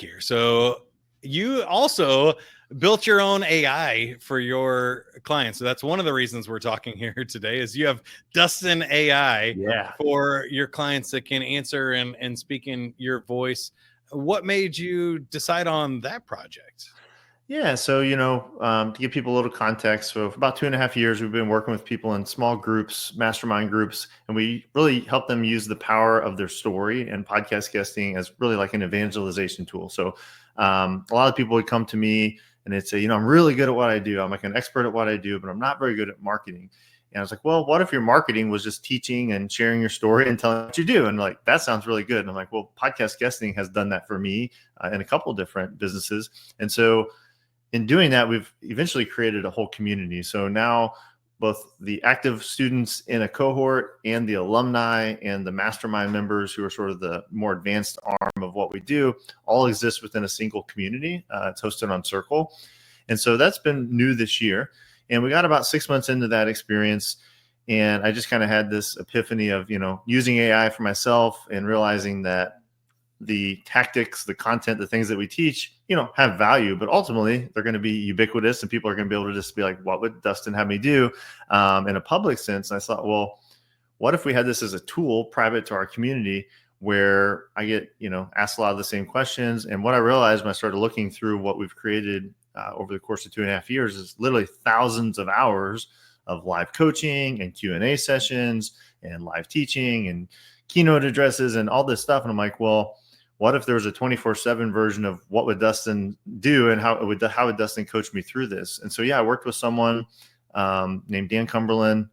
here. So you also built your own AI for your clients. So that's one of the reasons we're talking here today is you have Dustin AI for your clients that can answer and speak in your voice. What made you decide on that project? Yeah, so to give people a little context, so for about 2.5 years, we've been working with people in small groups, mastermind groups, and we really help them use the power of their story and podcast guesting as really like an evangelization tool. So a lot of people would come to me and they'd say, I'm really good at what I do. I'm like an expert at what I do, but I'm not very good at marketing. And I was like, well, what if your marketing was just teaching and sharing your story and telling what you do? And like, that sounds really good. And I'm like, well, podcast guesting has done that for me in a couple of different businesses. And so in doing that, we've eventually created a whole community. So now both the active students in a cohort and the alumni and the mastermind members who are sort of the more advanced arm of what we do all exist within a single community. It's hosted on Circle. And so that's been new this year. And we got about 6 months into that experience. And I just kind of had this epiphany of, using AI for myself and realizing that the tactics, the content, the things that we teach, have value, but ultimately they're going to be ubiquitous and people are going to be able to just be like, what would Dustin have me do in a public sense? And I thought, well, what if we had this as a tool private to our community where I get, asked a lot of the same questions. And what I realized when I started looking through what we've created over the course of 2.5 years is literally thousands of hours of live coaching and Q&A sessions and live teaching and keynote addresses and all this stuff. And I'm like, well, what if there was a 24/7 version of what would Dustin do and how would Dustin coach me through this? And so, I worked with someone named Dan Cumberland,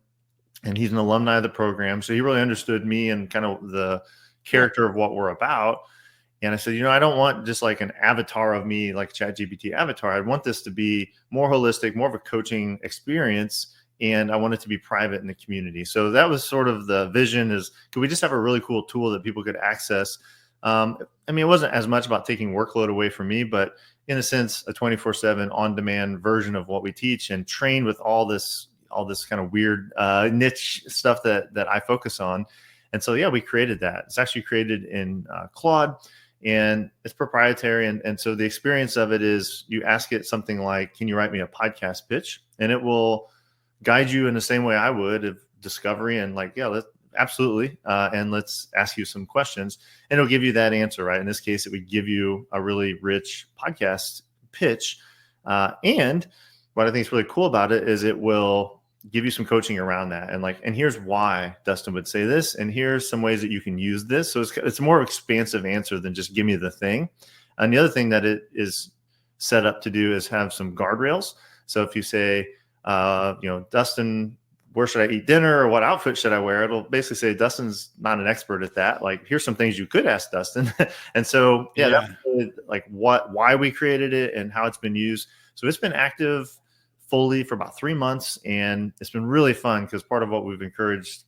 and he's an alumni of the program. So he really understood me and kind of the character of what we're about. And I said, I don't want just like an avatar of me, like ChatGPT avatar. I want this to be more holistic, more of a coaching experience. And I want it to be private in the community. So that was sort of the vision is, could we just have a really cool tool that people could access? It wasn't as much about taking workload away from me, but in a sense, a 24/7 on-demand version of what we teach and train with all this kind of weird niche stuff that I focus on. And so, we created that. It's actually created in Claude, and it's proprietary. And so the experience of it is you ask it something like, can you write me a podcast pitch? And it will guide you in the same way I would of discovery and like, absolutely. And let's ask you some questions and it'll give you that answer, right? In this case, it would give you a really rich podcast pitch. And what I think is really cool about it is it will give you some coaching around that. And here's why Dustin would say this. And here's some ways that you can use this. So it's a more expansive answer than just give me the thing. And the other thing that it is set up to do is have some guardrails. So if you say, Dustin, where should I eat dinner or what outfit should I wear? It'll basically say Dustin's not an expert at that. Like, here's some things you could ask Dustin. And so, that's really like why we created it and how it's been used. So it's been active fully for about 3 months. And it's been really fun because part of what we've encouraged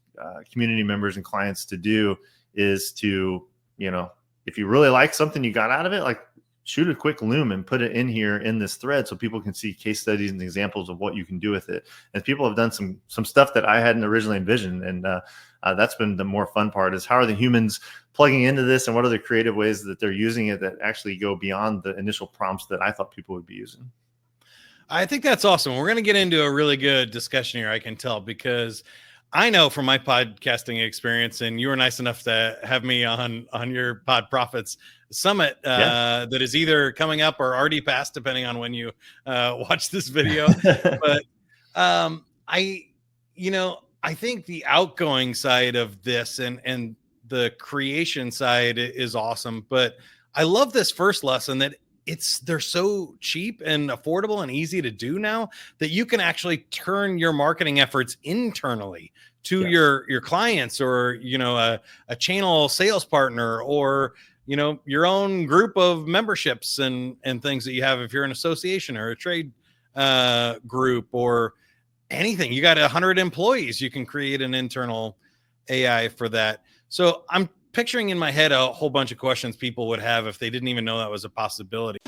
community members and clients to do is to, if you really like something you got out of it, like shoot a quick loom and put it in here in this thread so people can see case studies and examples of what you can do with it. And people have done some stuff that I hadn't originally envisioned. And that's been the more fun part is how are the humans plugging into this and what are the creative ways that they're using it that actually go beyond the initial prompts that I thought people would be using. I think that's awesome. We're going to get into a really good discussion here, I can tell, because I know from my podcasting experience, and you were nice enough to have me on your Pod Profits Summit that is either coming up or already passed, depending on when you watch this video. But I think the outgoing side of this and the creation side is awesome. But I love this first lesson that they're so cheap and affordable and easy to do now that you can actually turn your marketing efforts internally to your clients or, a channel sales partner or, your own group of memberships and things that you have. If you're an association or a trade group or anything, you got 100 employees, you can create an internal AI for that. So I'm picturing in my head a whole bunch of questions people would have if they didn't even know that was a possibility.